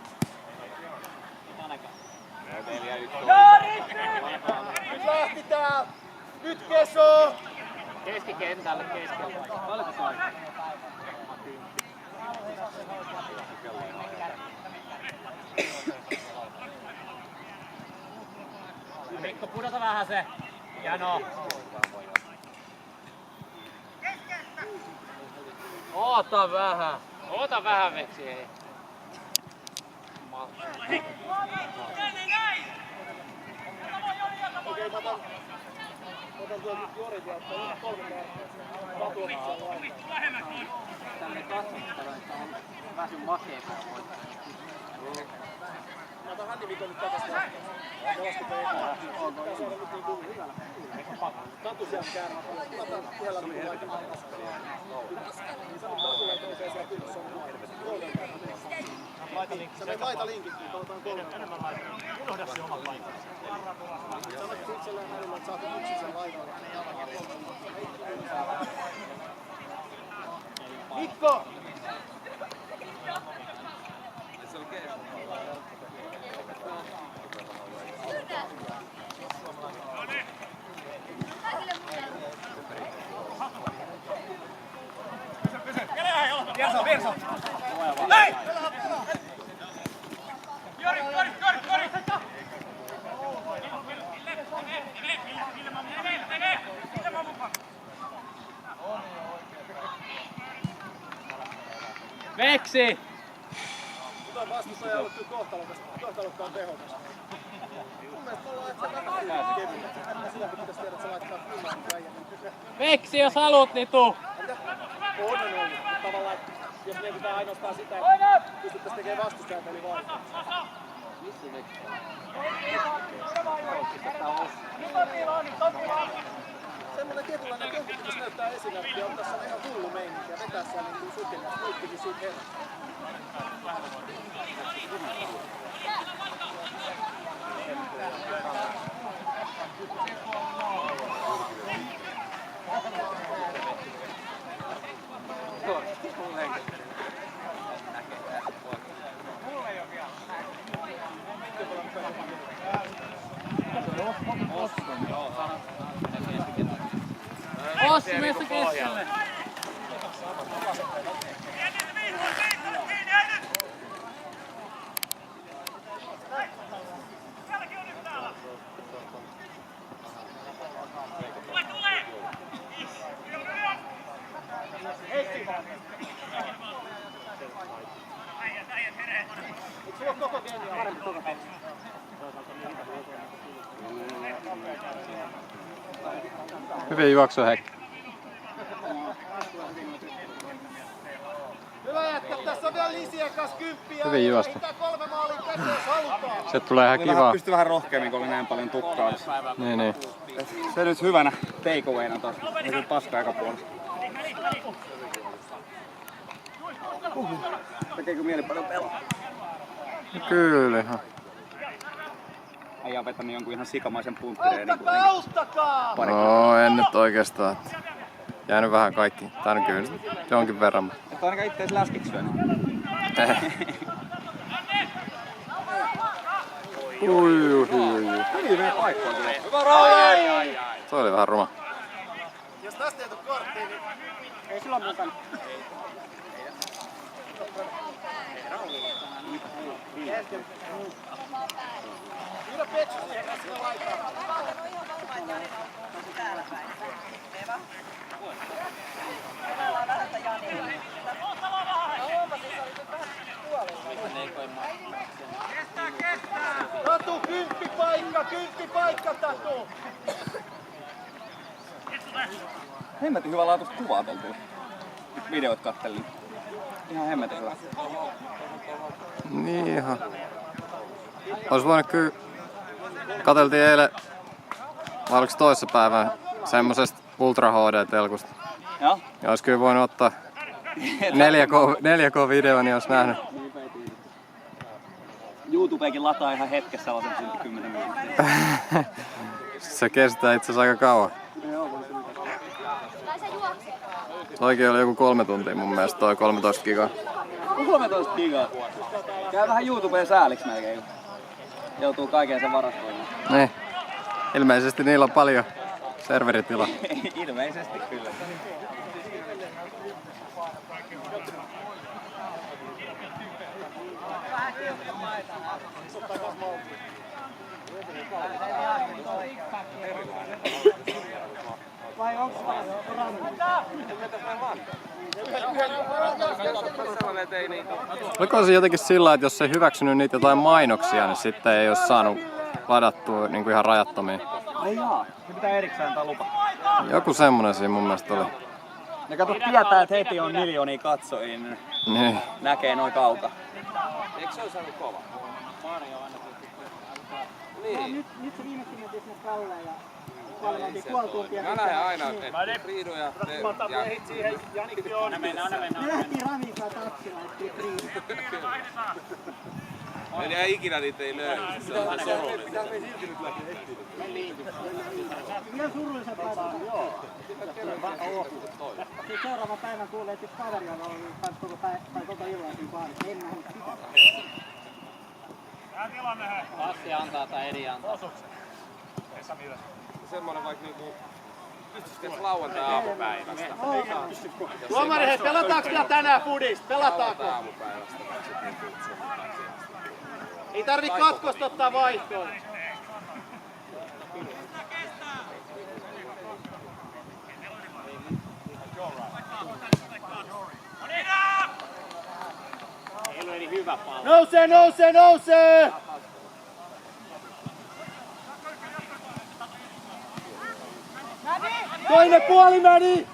Nyt lähti tää! Nyt Keso! Keskikentälle keskelle. Paljonko sai? Mikko, pudota vähän se. Jano. Oota vähän Veksi, ei. Okei, mä otan tuon nyt Jorit ja ottaa nyt 3 kertaa. Vatuoksella laittaa. Tänne kasvattava, että on väsy makeeta. Mä otan Hanni Mikon nyt takas. Pelasti peikaa. Pitää saada nyt niin kuin hyvällä. Tatu sieltä käärmää paljon. Mä otan yhdellä niin laitamaan kasvaa. Niin sanot Tatulle toiseen siellä kyllä, se on kolmen kertaa. Sä menet laitalinkit, niin palataan 3 kertaa. Unohda se oman paikan. Sanoit itselleen välillä, että sä oot yksin sen laitalla. Mikko! Verso! Hei! Jori! Veksi! Tuo vastustaja on ollut kyllä kohtalokkaan tehokas. Mun mielestä me ollaan ehkä vähän sillä pitäisi tiedä, että sä laittaa kylmään äijän. Veksi, jos haluut, niin tuu! On ollut. Tavallaan, jos mietitään ainoastaan sitä, että pystyttäisiin tekemään vastustajan peli vaihtoa. Semmoinen tietynlainen jonkun pitäisi näyttää esimerkkiä ja ottaa sellainen ihan hullu meininki ja vetää siellä niin kuin sukin ja muuttikin siitä herran. Ossi, mene se keskelle! Sulla on koko keinoja parempi koko peli. Hyvin juoksu, Heikki. Hyvä jätkä, tässä on vielä Lisiä kanssa 10. Hyvin juosta. Pitää 3 maalia käteen, jos halutaan. Se tulee ihan kiva. Pystyi vähän rohkeammin, kun oli näin paljon tukkaa. Niin. Se nyt hyvänä takeawayna taas. Oli kyllä paska eka puolesta. Tekeekö mieli paljon pelaa? Kyllä ihan. Äijä on vetänyt jonkun ihan sikamaisen punttireenin. Auttakaa! No en nyt oikeastaan. Jäänyt vähän kaikki. Tai no kyllä jonkin verran. Et ainakaan ittees läskiksi syönyt. Ui. Hyvä paikkoon tulee. Se oli vähän ruma. Jos tästä ei tuu korttiin, niin Ei sillä ole mukana. Pyydä Petsu siihen sinne laitaan. Tatu, kymppipaikka Tatu! Hemmetin hyvä laatuista kuvaa tuolta. Videot kattelin. Ihan hemmetin hyvä. Niin ihan. Ois voinut kyllä... Katseltiin eilen, vai oliko toissapäivänä, semmosesta Ultra HD-telkusta. Joo. Ja ois kyllä voinut ottaa 4K-video, niin ois nähnyt. YouTubeekin lataa ihan hetkessä sellaisen 10 minuuttia. Se kestää itse asiassa aika kauan. Toikin oli joku 3 tuntia mun mielestä, toi 13 gigaa. 13 gigaa. Käy vähän YouTubeen sääliksi melkein. Joutuu kaiken sen varastoimaan. Niin. Ilmeisesti niillä on paljon serveritilaa. Ilmeisesti kyllä. Vai onko Oliko se jotenkin sillä, että jos ei hyväksynyt niitä jotain mainoksia, niin sitten ei olisi saanut ladattua niin kuin ihan rajattomiin? Ai jaa, se pitää erikseen antaa lupa. Joku semmonen siinä mun mielestä oli. Ne kato tietää, että heti on miljoonia katsojia, Niin. näkee noin kaukaa. Eikö se olisi ollut kova? nyt se viimeksi mentiin sinne Kalleen ja kuolemaankin puoli tuntia. Mä lähden aina, että Priidu ja te... Me lähtiin Ravikaa taksilla, ettei Priidu. En jää ikinä niitä ei löydy. Se on se surullinen. Vielä surullisen päivän. Joo. Sitten seuraavan päivän kuulee, että kaveri on ollut koko illan siinä baarissa. En nähnyt sitä. Lassi antaa tai Edi antaa. Semmoinen vaikka niinku... Pystyisikö lauantai-aamupäivästä? Tuomari, hei, pelataanko vielä tänään fudista? Pelataanko? Aamupäivästä. Ei tarvi katkosta ottaa vaihtoon. Eilu eli hyvä pallo. Nousee, nousee, nousee! Toinen puoli meni!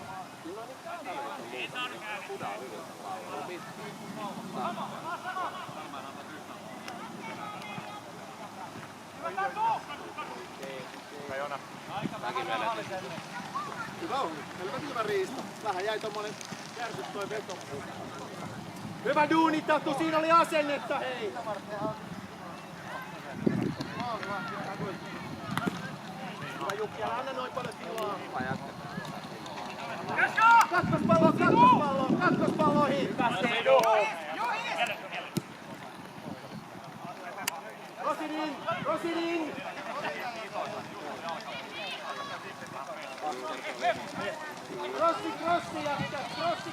Hyvä on. Hyvä riisto. Vähän jäi tommonen kärsyt toi veto. Hyvä duuni, Tatu. Siinä oli asennetta, hei! Hyvä Jukki, älä anna noin paljon tilaa. Kakkospallo ohi! Rosinin! Crossi jätkä! Crossi!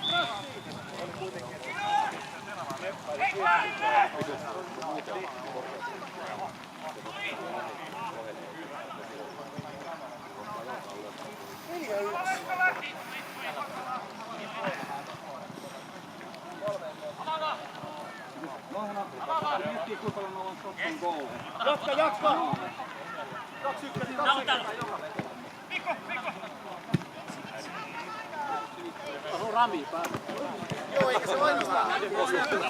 Jatka! 2-1. On Rami päällä. Joo, eikä se ainoastaan.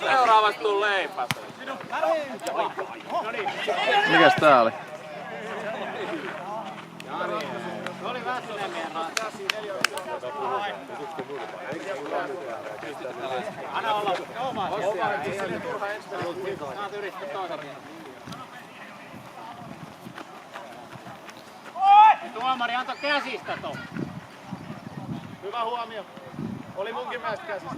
Seuraavasti tuu leipä. Mikäs tää oli? Se oli väsyneen meidän ranska. Anna olla. Oma. Saat yrittää toisen. Tuomari, anta käsistä tuon. Hyvä huomio. Oli munkin mielestä käsistä.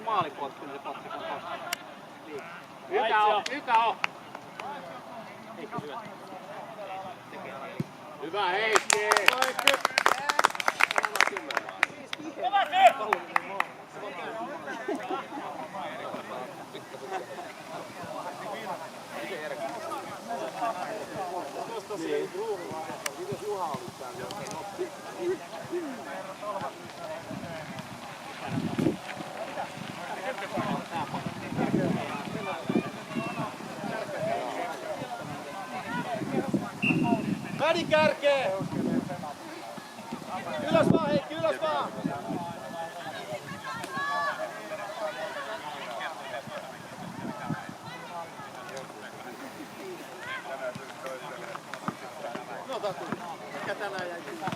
Maalipotti, niin se potti on tossa. Ykä on. Hyvä Heikki! Kova se! Vädi kärkeen! Ylös vaan Heikki, ylös vaan! No Tatu, mikä tänään jäi kyllä?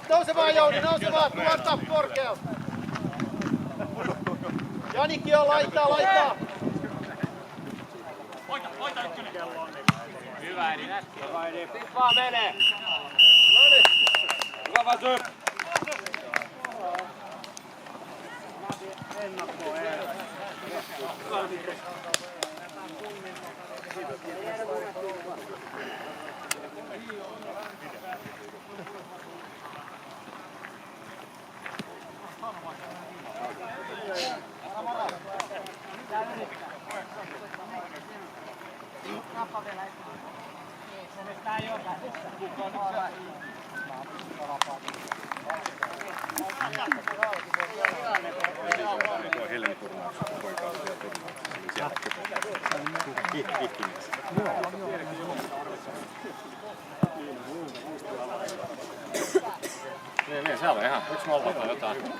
Nouse vaan Jouni, nouse vaan, tuota korkeus! Janikki on laittaa! Hoita ykkönen. Hyvä Edi, nätti. Hyvä Edi. Sit vaan menee. Hyvä Vasy. Niin, siellä on ihan 1-0 tai jotain.